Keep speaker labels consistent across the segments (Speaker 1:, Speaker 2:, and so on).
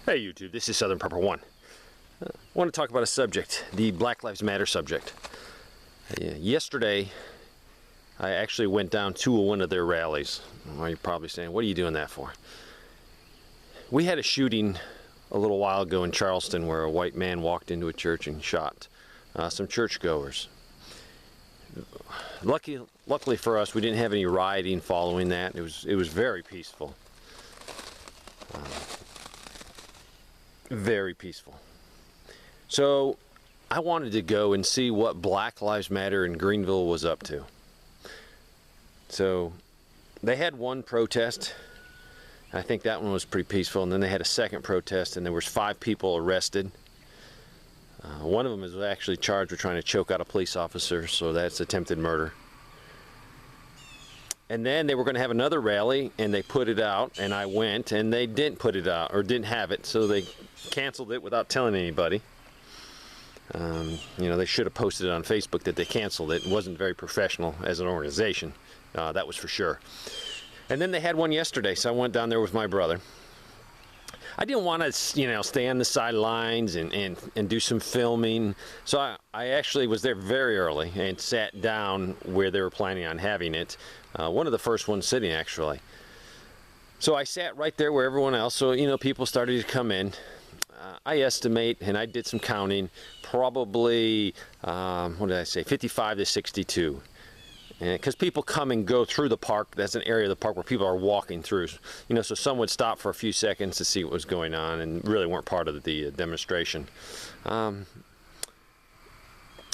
Speaker 1: Hey YouTube, this is Southern Prepper 1. I want to talk about a subject, the Black Lives Matter subject. Yesterday, I actually went down to one of their rallies. Well, you're probably saying, what are you doing that for? We had a shooting a little while ago in Charleston where a white man walked into a church and shot some churchgoers. Luckily for us, we didn't have any rioting following that. It was very peaceful. Very peaceful. So I wanted to go and see what Black Lives Matter in Greenville was up to. So they had one protest. I think that one was pretty peaceful, and then they had a second protest, and there was 5 people arrested. One of them is actually charged with trying to choke out a police officer, so that's attempted murder. And then they were going to have another rally, and they put it out, and I went, and they didn't put it out, or didn't have it, so they canceled it without telling anybody. They should have posted it on Facebook that they canceled it. It wasn't very professional as an organization, that was for sure. And then they had one yesterday, so I went down there with my brother. I didn't want to, stay on the sidelines and do some filming, so I actually was there very early and sat down where they were planning on having it. One of the first ones sitting, actually. So I sat right there where everyone else, so, people started to come in. I estimate, and I did some counting, probably, 55 to 62. Because people come and go through the park. That's an area of the park where people are walking through. So some would stop for a few seconds to see what was going on and really weren't part of the demonstration.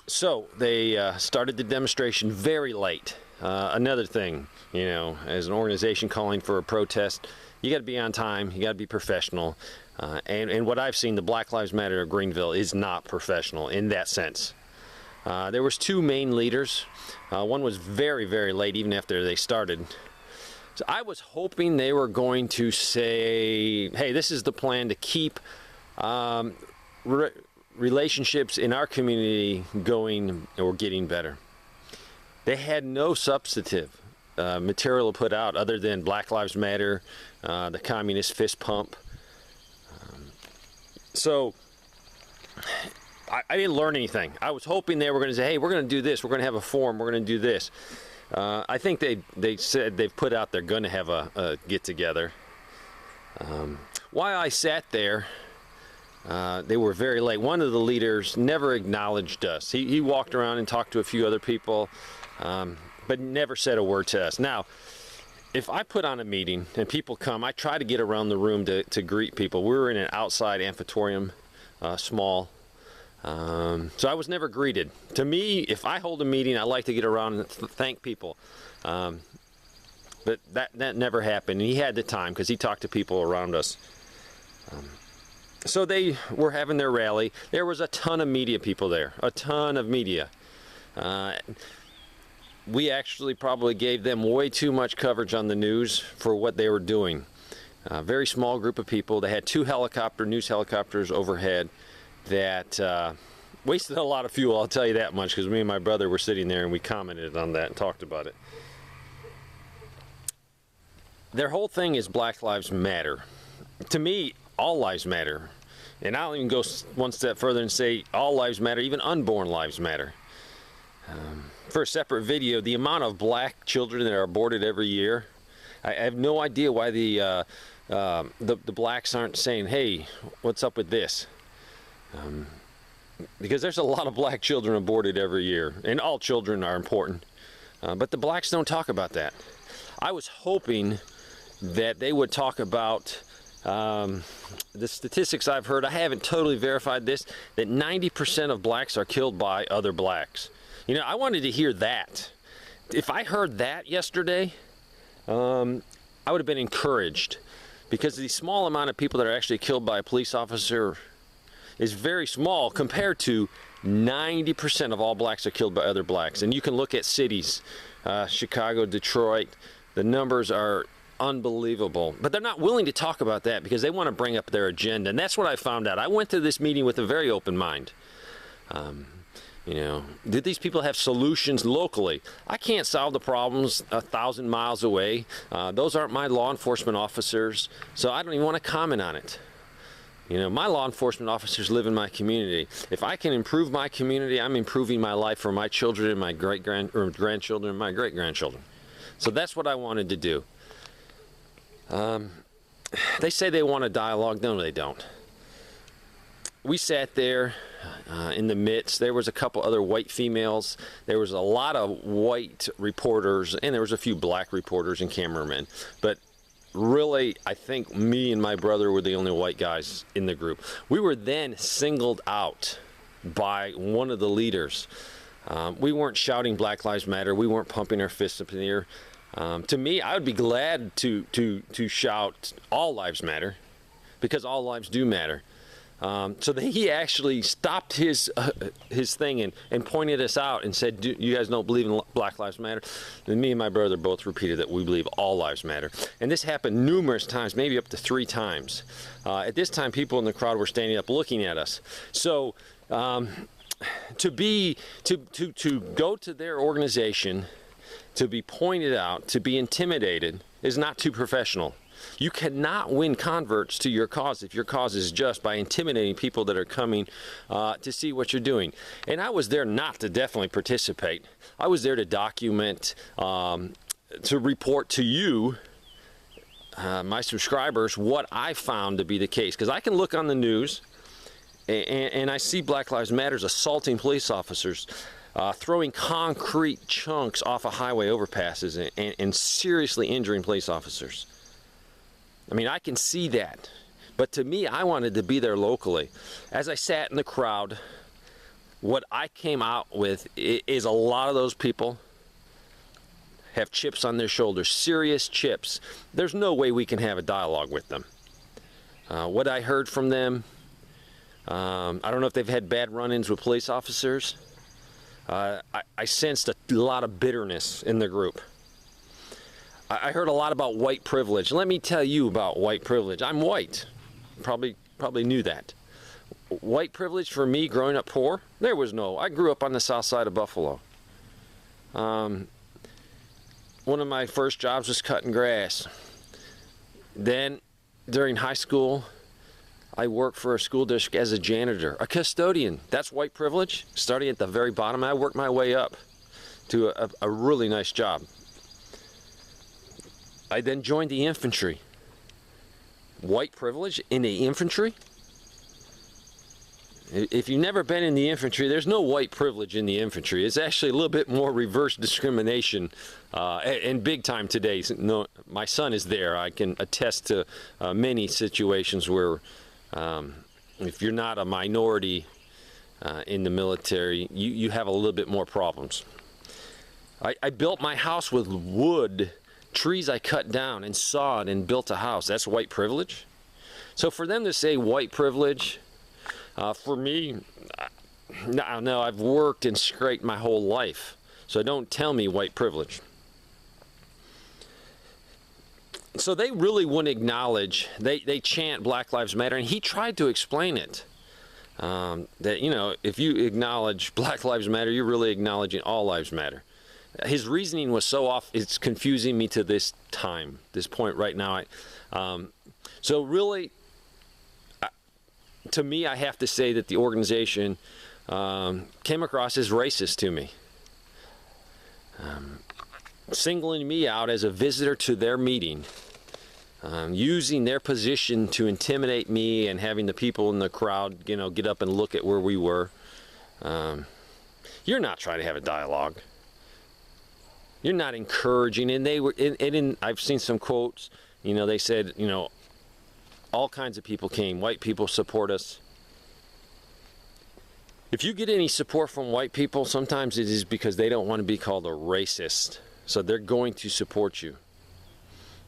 Speaker 1: So they started the demonstration very late. Another thing, as an organization calling for a protest, you got to be on time, you got to be professional. And what I've seen, the Black Lives Matter of Greenville is not professional in that sense. There was 2 main leaders. One was very, very late, even after they started. So I was hoping they were going to say, hey, this is the plan to keep relationships in our community going or getting better. They had no substantive material to put out other than Black Lives Matter, the communist fist pump. So I didn't learn anything. I was hoping they were going to say, hey, we're going to do this. We're going to have a forum. We're going to do this. I think they said they've put out they're going to have a get-together. While I sat there, they were very late. One of the leaders never acknowledged us. He walked around and talked to a few other people, but never said a word to us. Now, if I put on a meeting and people come, I try to get around the room to greet people. We were in an outside amphitheater, small. So I was never greeted. To me, if I hold a meeting, I like to get around and thank people. But that never happened. And he had the time because he talked to people around us. So they were having their rally. There was a ton of media people there, a ton of media. We actually probably gave them way too much coverage on the news for what they were doing. A very small group of people. They had 2 news helicopters overhead that wasted a lot of fuel, I'll tell you that much, because me and my brother were sitting there and we commented on that and talked about it. Their whole thing is Black Lives Matter. To me, all lives matter. And I'll even go one step further and say all lives matter, even unborn lives matter. For a separate video, the amount of black children that are aborted every year, I have no idea why the blacks aren't saying, hey, what's up with this? Because there's a lot of black children aborted every year, and all children are important, but the blacks don't talk about that. I was hoping that they would talk about the statistics I've heard. I haven't totally verified this, that 90% of blacks are killed by other blacks. I wanted to hear that. If I heard that yesterday, I would have been encouraged, because the small amount of people that are actually killed by a police officer is very small compared to 90% of all blacks are killed by other blacks. And you can look at cities, Chicago, Detroit, the numbers are unbelievable. But they're not willing to talk about that because they want to bring up their agenda. And that's what I found out. I went to this meeting with a very open mind. Did these people have solutions locally? I can't solve the problems 1,000 miles away. Those aren't my law enforcement officers, so I don't even want to comment on it. You know, my law enforcement officers live in my community. If I can improve my community, I'm improving my life for my children and my grandchildren and my great-grandchildren. So that's what I wanted to do. They say they want a dialogue. No, they don't. We sat there in the midst. There was a couple other white females. There was a lot of white reporters, and there was a few black reporters and cameramen. But really, I think me and my brother were the only white guys in the group. We were then singled out by one of the leaders. We weren't shouting Black Lives Matter. We weren't pumping our fists up in the air. To me, I would be glad to shout all lives matter, because all lives do matter. So he actually stopped his thing and pointed us out and said, you guys don't believe in Black Lives Matter? And me and my brother both repeated that we believe all lives matter. And this happened numerous times, maybe up to 3 times. At this time, people in the crowd were standing up looking at us. So to go to their organization, to be pointed out, to be intimidated, is not too professional. You cannot win converts to your cause if your cause is just by intimidating people that are coming to see what you're doing. And I was there not to definitely participate. I was there to document, to report to you, my subscribers, what I found to be the case. Because I can look on the news and I see Black Lives Matter assaulting police officers, throwing concrete chunks off of highway overpasses and seriously injuring police officers. I mean, I can see that, but to me, I wanted to be there locally. As I sat in the crowd, what I came out with is a lot of those people have chips on their shoulders, serious chips. There's no way we can have a dialogue with them. What I heard from them, I don't know if they've had bad run-ins with police officers. I sensed a lot of bitterness in the group. I heard a lot about white privilege. Let me tell you about white privilege. I'm white. Probably knew that. White privilege for me growing up poor, there was no. I grew up on the south side of Buffalo. One of my first jobs was cutting grass. Then during high school, I worked for a school district as a janitor, a custodian. That's white privilege. Starting at the very bottom, I worked my way up to a really nice job. I then joined the infantry. White privilege in the infantry? If you've never been in the infantry, there's no white privilege in the infantry. It's actually a little bit more reverse discrimination, and big time today. No, my son is there. I can attest to many situations where if you're not a minority in the military, you have a little bit more problems. I built my house with wood, trees I cut down and sawed and built a house. That's white privilege. So for them to say white privilege, for me, no, I've worked and scraped my whole life. So don't tell me white privilege. So they really wouldn't acknowledge, they chant Black Lives Matter, and he tried to explain it. That, you know, if you acknowledge Black Lives Matter, you're really acknowledging all lives matter. His reasoning was so off, it's confusing me to this point right now. So really, to me, I have to say that the organization came across as racist to me. Singling me out as a visitor to their meeting, using their position to intimidate me and having the people in the crowd, you know, get up and look at where we were. You're not trying to have a dialogue. You're not encouraging, and they were. I've seen some quotes. You know, they said, you know, all kinds of people came. White people support us. If you get any support from white people, sometimes it is because they don't want to be called a racist. So they're going to support you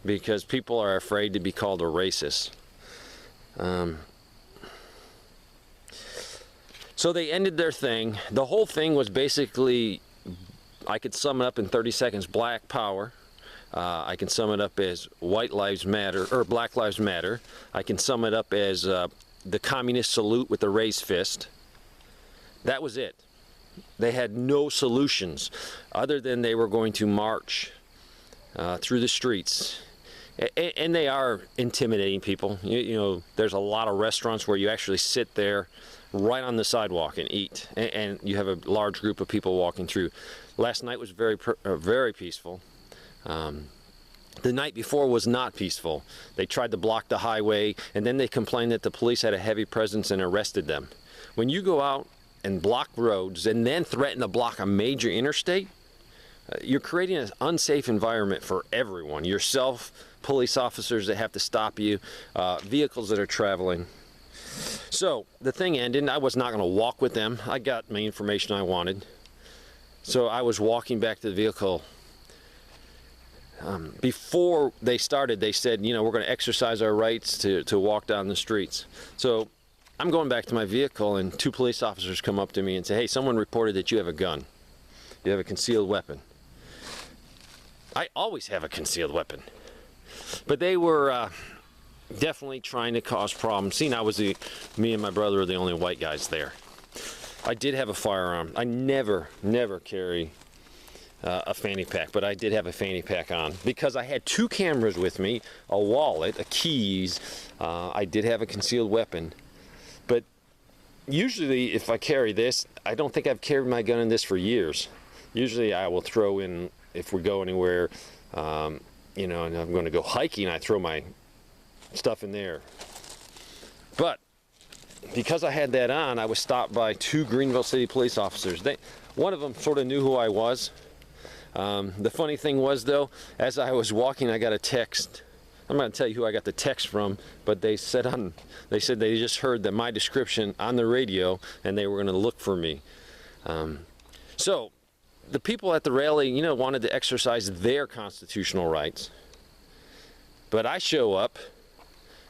Speaker 1: because people are afraid to be called a racist. So they ended their thing. The whole thing was basically, I could sum it up in 30 seconds, Black Power. I can sum it up as White Lives Matter, or Black Lives Matter. I can sum it up as the communist salute with the raised fist. That was it. They had no solutions other than they were going to march through the streets And they are intimidating people. You know, there's a lot of restaurants where you actually sit there right on the sidewalk and eat, and you have a large group of people walking through. Last night was very peaceful. The night before was not peaceful. They tried to block the highway, and then they complained that the police had a heavy presence and arrested them. When you go out and block roads and then threaten to block a major interstate, you're creating an unsafe environment for everyone. Yourself, police officers that have to stop you, vehicles that are traveling. So the thing ended. I was not going to walk with them. I got my information I wanted. So I was walking back to the vehicle. Before they started, they said, you know, we're going to exercise our rights to walk down the streets. So I'm going back to my vehicle, and 2 police officers come up to me and say, hey, someone reported that you have a gun. You have a concealed weapon. I always have a concealed weapon. But they were definitely trying to cause problems. See, now me and my brother are the only white guys there. I did have a firearm. I never carry a fanny pack, but I did have a fanny pack on because I had 2 cameras with me, a wallet, a keys. I did have a concealed weapon. But usually if I carry this, I don't think I've carried my gun in this for years. Usually I will throw in, if we go anywhere, you know, and I'm going to go hiking, I throw my stuff in there. But because I had that on, I was stopped by 2 Greenville City police officers. One of them sort of knew who I was. The funny thing was, though, as I was walking, I got a text. I'm not going to tell you who I got the text from, but they said they just heard that my description on the radio, and they were going to look for me. So the people at the rally, you know, wanted to exercise their constitutional rights. But I show up,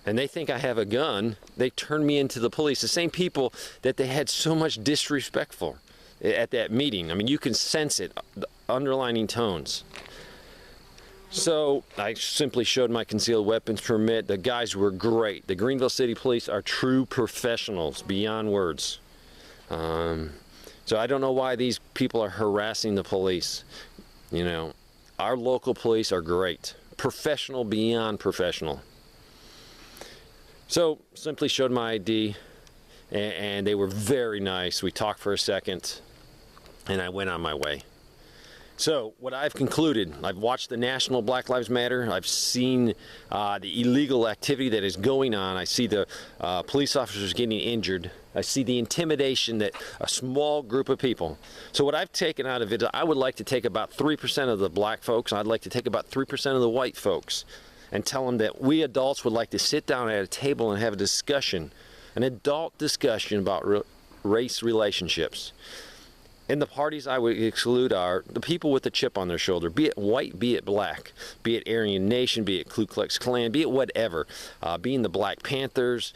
Speaker 1: and they think I have a gun. They turn me into the police. The same people that they had so much disrespect for at that meeting. I mean, you can sense it, the underlining tones. So I simply showed my concealed weapons permit. The guys were great. The Greenville City Police are true professionals beyond words. So I don't know why these people are harassing the police. You know, our local police are great. Professional beyond professional. So simply showed my ID, and they were very nice. We talked for a second, and I went on my way. So what I've concluded, I've watched the National Black Lives Matter. I've seen the illegal activity that is going on. I see the police officers getting injured. I see the intimidation that a small group of people. So what I've taken out of it, I would like to take about 3% of the black folks. I'd like to take about 3% of the white folks and tell them that we adults would like to sit down at a table and have a discussion, an adult discussion about race relationships. And the parties I would exclude are the people with the chip on their shoulder, be it white, be it black, be it Aryan Nation, be it Ku Klux Klan, be it whatever, being the Black Panthers.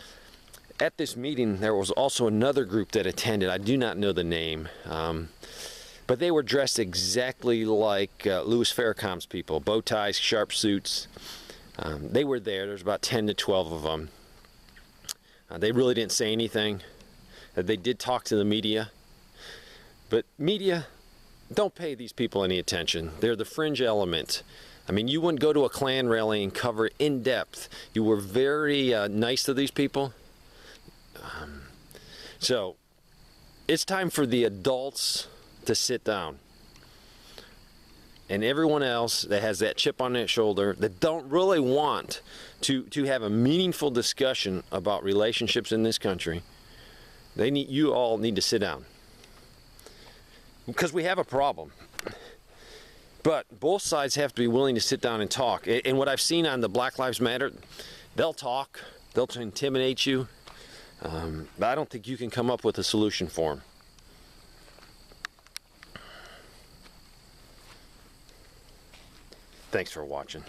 Speaker 1: At this meeting, there was also another group that attended. I do not know the name, but they were dressed exactly like Louis Farrakhan's people, bow ties, sharp suits. They were there. There's about 10 to 12 of them. They really didn't say anything. They did talk to the media. But media, don't pay these people any attention. They're the fringe element. I mean, you wouldn't go to a Klan rally and cover it in depth. You were very nice to these people. So it's time for the adults to sit down. And everyone else that has that chip on their shoulder, that don't really want to have a meaningful discussion about relationships in this country, you all need to sit down. Because we have a problem. But both sides have to be willing to sit down and talk. And what I've seen on the Black Lives Matter, they'll talk, they'll intimidate you, but I don't think you can come up with a solution for them. Thanks for watching.